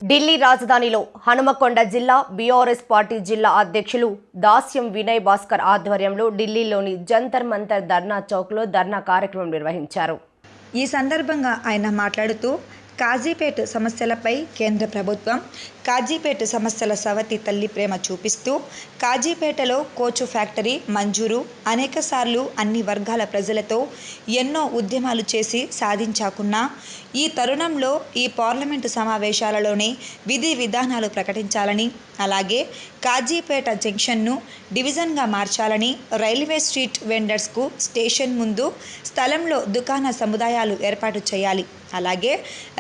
ఢిల్లీ రాజధానిలో హనుమకొండ జిల్లా BRS party జిల్లా అధ్యక్షులు దాస్యం వినయ్ భాస్కర్ ఆధ్వర్యంలో ఢిల్లీలోని జంతర్ మంతర్ ధర్నా చౌక్లో ధర్నా కార్యక్రమం నిర్వహించారు. ఈ సందర్భంగా ఆయన మాట్లాడుతూ కాజీపేట సమస్యలపై కేంద్ర ప్రభుత్వం కాజీపేట సమస్యల సవతి తల్లి ప్రేమ చూపిస్తూ కాజీపేటలో కోచు ఫ్యాక్టరీ మంజూరు అనేకసార్లు అన్ని వర్గాల ప్రజలతో ఎన్నో ఉద్యమాలు చేసి సాధించాకున్నా ఈ తరుణంలో ఈ పార్లమెంటు సమావేశాలలోనే విధి విధానాలు ప్రకటించాలని, అలాగే కాజీపేట జంక్షన్ను డివిజన్గా మార్చాలని, రైల్వే స్ట్రీట్ వెండర్స్కు స్టేషన్ ముందు స్థలంలో దుకాణ సముదాయాలు ఏర్పాటు చేయాలి, అలాగే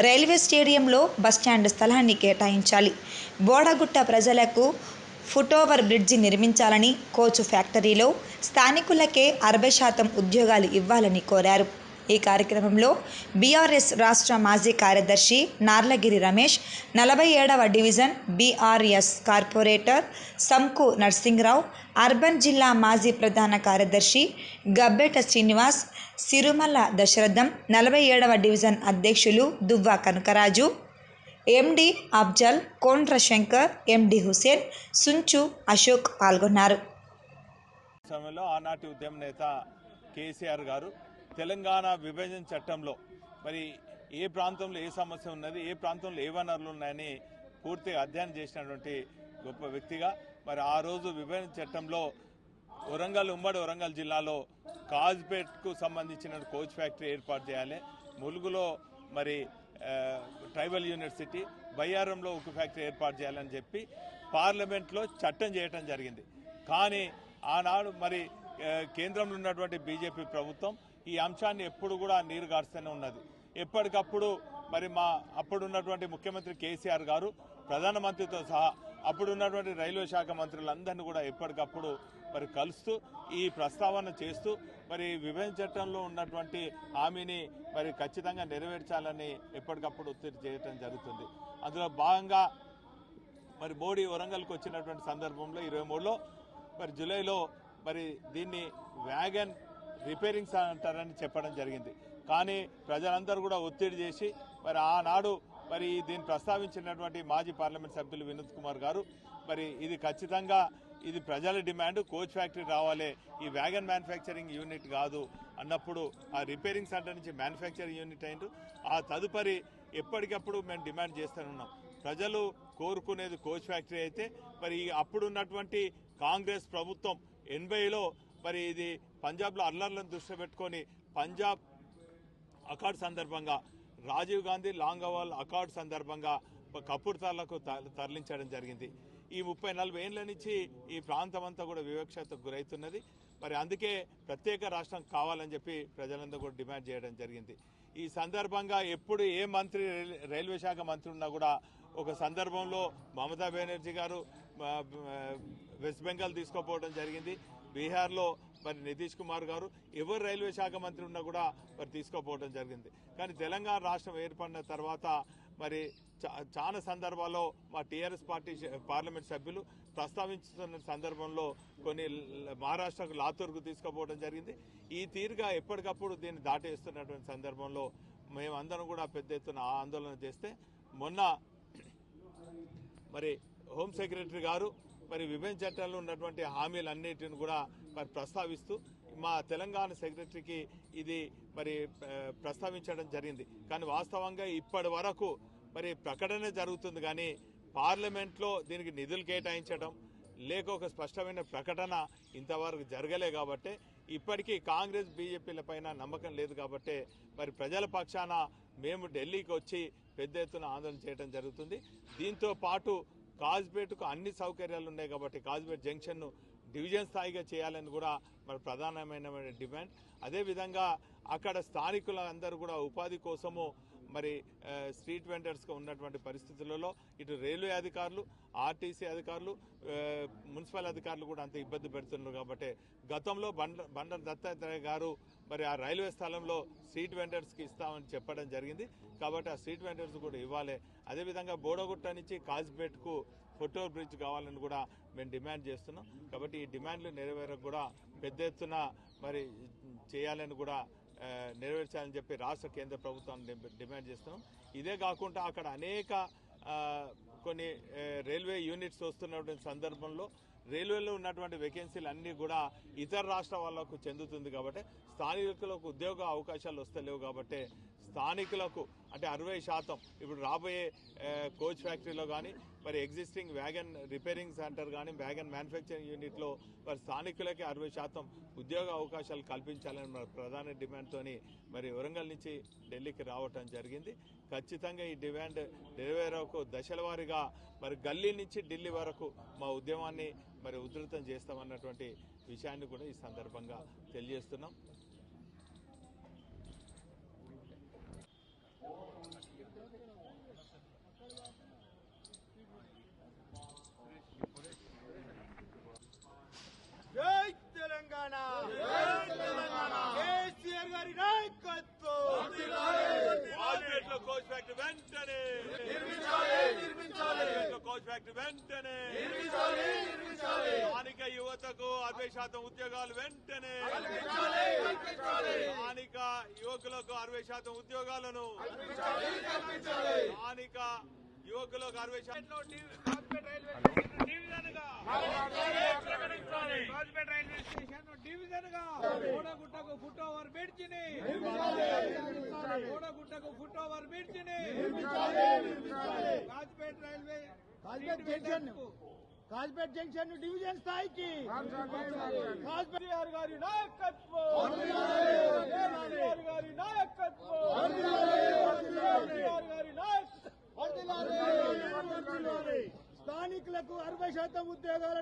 రైల్వే స్టేడియంలో బస్టాండ్ స్థలాన్ని కేటాయించాలి, బోడగుట్ట ప్రజలకు ఫుట్ఓవర్ బ్రిడ్జి నిర్మించాలని, కోచు ఫ్యాక్టరీలో స్థానికులకే 60% ఉద్యోగాలు ఇవ్వాలని కోరారు. ఈ కార్యక్రమంలో బీఆర్ఎస్ రాష్ట్ర మాజీ కార్యదర్శి Narlagiri Ramesh, 47వ division BRS corporator సంకు Narsing Rao, urban జిల్లా మాజీ ప్రధాన కార్యదర్శి గబ్బెట శ్రీనివాస్, సిరుమల దశరథం, 47వ డివిజన్ అధ్యక్షులు దువ్వ కనకరాజు, ఎండి అఫ్జల్, కోండ్ర శంకర్, ఎండి హుసేన్, సుంచు అశోక్ పాల్గొన్నారు. సమయంలో ఆనాటి ఉద్యమ నేత కేసీఆర్ గారు తెలంగాణ విభజన చట్టంలో మరి ఏ ప్రాంతంలో ఏ సమస్య ఉన్నది, ఏ ప్రాంతంలో ఏ వనరులు ఉన్నాయని పూర్తిగా అధ్యయనం చేసినటువంటి గొప్ప వ్యక్తిగా మరి ఆ రోజు విభజన చట్టంలో ఉమ్మడి వరంగల్ జిల్లాలో కాజ్పేట్కు సంబంధించిన కోచ్ ఫ్యాక్టరీ ఏర్పాటు చేయాలి, ములుగులో మరి ట్రైబల్ యూనివర్సిటీ, బయ్యారంలో ఉక్కు ఫ్యాక్టరీ ఏర్పాటు చేయాలని చెప్పి పార్లమెంట్లో చట్టం చేయటం జరిగింది. కానీ ఆనాడు మరి కేంద్రంలో ఉన్నటువంటి బీజేపీ ప్రభుత్వం ఈ అంశాన్ని ఎప్పుడు కూడా నీరు గారుస్తూనే ఉన్నది. ఎప్పటికప్పుడు మరి అప్పుడున్నటువంటి ముఖ్యమంత్రి కేసీఆర్ గారు ప్రధానమంత్రితో సహా అప్పుడున్నటువంటి రైల్వే శాఖ మంత్రులందరినీ కూడా ఎప్పటికప్పుడు మరి కలుస్తూ ఈ ప్రస్తావన చేస్తూ మరి విభజన చట్టంలో ఉన్నటువంటి హామీని మరి ఖచ్చితంగా నెరవేర్చాలని ఎప్పటికప్పుడు ఒత్తిడి చేయటం జరుగుతుంది. అందులో భాగంగా మరి మోడీ వరంగల్కి వచ్చినటువంటి సందర్భంలో 23లో మరి జూలైలో మరి దీన్ని వ్యాగన్ రిపేరింగ్స్ అంటారని చెప్పడం జరిగింది. కానీ ప్రజలందరూ కూడా ఒత్తిడి చేసి మరి ఆనాడు మరి దీన్ని ప్రస్తావించినటువంటి మాజీ పార్లమెంట్ సభ్యులు వినోద్ కుమార్ గారు మరి ఇది ఖచ్చితంగా ఇది ప్రజల డిమాండ్, కోచ్ ఫ్యాక్టరీ రావాలి, ఈ వ్యాగన్ మ్యానుఫ్యాక్చరింగ్ యూనిట్ కాదు అన్నప్పుడు ఆ రిపేరింగ్ సెంటర్ నుంచి మ్యానుఫ్యాక్చరింగ్ యూనిట్ అయిండు. ఆ తదుపరి ఎప్పటికప్పుడు మేము డిమాండ్ చేస్తూనే ఉన్నాం. ప్రజలు కోరుకునేది కోచ్ ఫ్యాక్టరీ అయితే మరి అప్పుడున్నటువంటి కాంగ్రెస్ ప్రభుత్వం 80లో మరి ఇది పంజాబ్లో అల్లర్లను దృష్టి పెట్టుకొని పంజాబ్ అకార్డ్ సందర్భంగా రాజీవ్ గాంధీ లాంగవాల్ అకార్డ్ సందర్భంగా కపూర్తాలకు తరలించడం జరిగింది. ఈ 30-40 ఏళ్ల నుంచి ఈ ప్రాంతం అంతా కూడా వివక్షతకు గురవుతున్నది. మరి అందుకే ప్రత్యేక రాష్ట్రం కావాలని చెప్పి ప్రజలందరూ కూడా డిమాండ్ చేయడం జరిగింది. ఈ సందర్భంగా ఎప్పుడు ఏ మంత్రి రైల్వే శాఖ మంత్రి ఉన్నా కూడా ఒక సందర్భంలో మమతా బెనర్జీ గారు వెస్ట్ బెంగాల్ తీసుకోపోవడం జరిగింది. బీహార్లో మరి నితీష్ కుమార్ గారు ఎవరు రైల్వే శాఖ మంత్రి ఉన్నా కూడా మరి తీసుకోపోవడం జరిగింది. కానీ తెలంగాణ రాష్ట్రం ఏర్పడిన తర్వాత మరి చాలా సందర్భాల్లో మా టీఆర్ఎస్ పార్టీ పార్లమెంట్ సభ్యులు ప్రస్తావించుతున్న సందర్భంలో కొన్ని మహారాష్ట్రకు లాతూర్కు తీసుకుపోవడం జరిగింది. ఈ తీరుగా ఎప్పటికప్పుడు దీన్ని దాటేస్తున్నటువంటి సందర్భంలో మేమందరం కూడా పెద్ద ఎత్తున ఆందోళన చేస్తే మొన్న మరి హోమ్ సెక్రటరీ గారు మరి విభజన చట్టాల్లో ఉన్నటువంటి హామీలన్నిటిని కూడా మరి ప్రస్తావిస్తూ మా తెలంగాణ సెక్రటరీకి ఇది మరి ప్రస్తావించడం జరిగింది. కానీ వాస్తవంగా ఇప్పటి వరకు మరి ప్రకటన జరుగుతుంది కానీ పార్లమెంట్లో దీనికి నిధులు కేటాయించడం లేక ఒక స్పష్టమైన ప్రకటన ఇంతవరకు జరగలే. కాబట్టి ఇప్పటికీ కాంగ్రెస్ బీజేపీల పైన నమ్మకం లేదు. కాబట్టి మరి ప్రజల పక్షాన మేము ఢిల్లీకి వచ్చి పెద్ద ఎత్తున ఆందోళన చేయడం జరుగుతుంది. దీంతో పాటు కాజ్పేట్కు అన్ని సౌకర్యాలు ఉన్నాయి కాబట్టి కాజ్పేట్ జంక్షన్ను డివిజన్ స్థాయిగా చేయాలని కూడా మరి ప్రధానమైన డిమాండ్. అదేవిధంగా అక్కడ స్థానికులందరూ కూడా ఉపాధి కోసము మరి స్ట్రీట్ వెండర్స్గా ఉన్నటువంటి పరిస్థితులలో ఇటు రైల్వే అధికారులు, ఆర్టీసీ అధికారులు, మున్సిపల్ అధికారులు కూడా అంత ఇబ్బంది పెడుతున్నారు. కాబట్టి గతంలో బండారు దత్తాత్రేయ గారు మరి ఆ రైల్వే స్థలంలో స్ట్రీట్ వెండర్స్కి ఇస్తామని చెప్పడం జరిగింది. కాబట్టి ఆ స్ట్రీట్ వెండర్స్ కూడా ఇవ్వాలి. అదేవిధంగా బోడగుట్ట నుంచి కాజ్పేట్కు ఫుట్ఓవర్ బ్రిడ్జ్ కావాలని కూడా మేము డిమాండ్ చేస్తున్నాం. కాబట్టి ఈ డిమాండ్లు నెరవేరకు కూడా పెద్ద ఎత్తున మరి చేయాలని కూడా నెరవేర్చాలని చెప్పి రాష్ట్ర కేంద్ర ప్రభుత్వాన్ని డిమాండ్ చేస్తున్నాం. ఇదే కాకుండా అక్కడ అనేక కొన్ని రైల్వే యూనిట్స్ వస్తున్నటువంటి సందర్భంలో రైల్వేలో ఉన్నటువంటి వేకెన్సీలు అన్నీ కూడా ఇతర రాష్ట్ర వాళ్ళకు చెందుతుంది కాబట్టి స్థానికులకు ఉద్యోగ అవకాశాలు వస్తలేవు కాబట్టి స్థానికులకు అంటే 60% ఇప్పుడు రాబోయే కోచ్ ఫ్యాక్టరీలో కానీ మరి ఎగ్జిస్టింగ్ వ్యాగన్ రిపేరింగ్ సెంటర్ కానీ వ్యాగన్ మ్యానుఫ్యాక్చరింగ్ యూనిట్లో మరి స్థానికులకి 60% ఉద్యోగ అవకాశాలు కల్పించాలని మరి ప్రధాన డిమాండ్తోని మరి వరంగల్ నుంచి ఢిల్లీకి రావటం జరిగింది. ఖచ్చితంగా ఈ డిమాండ్ నెరవేరకు దశల వారీగా మరి గల్లీ నుంచి ఢిల్లీ వరకు మా ఉద్యమాన్ని మరి ఉధృతం చేస్తామన్నటువంటి విషయాన్ని కూడా ఈ సందర్భంగా తెలియజేస్తున్నాం. జై తెలంగాణ, కేసీఆర్ గారి నాయకత్వం. కోచ్ ఫ్యాక్టరీ వెంటనే కోచ్ ఫ్యాక్టరీ వెంటనే స్థానిక యువతకు 60% ఉద్యోగాలు వెంటనే స్థానిక యువకులకు 60% ఉద్యోగాలను స్థానిక యువకులకు 60% రైల్వే స్టేషన్ డివిజన్ గా ఓడగుట్టకు ఫుట్ ఓవర్ బ్రిడ్జ్ ని ఓడగుట్టకు ఫుట్ ఓవర్ బ్రిడ్జ్ ని Kazipet railway Kazipet junction division స్థాయికి కేసీఆర్ గారి నాయకత్వం, కేసీఆర్ గారి నాయకత్వం, కేసీఆర్ గారి నాయకత్వం. స్థానికులకు 60% ఉద్యోగాలను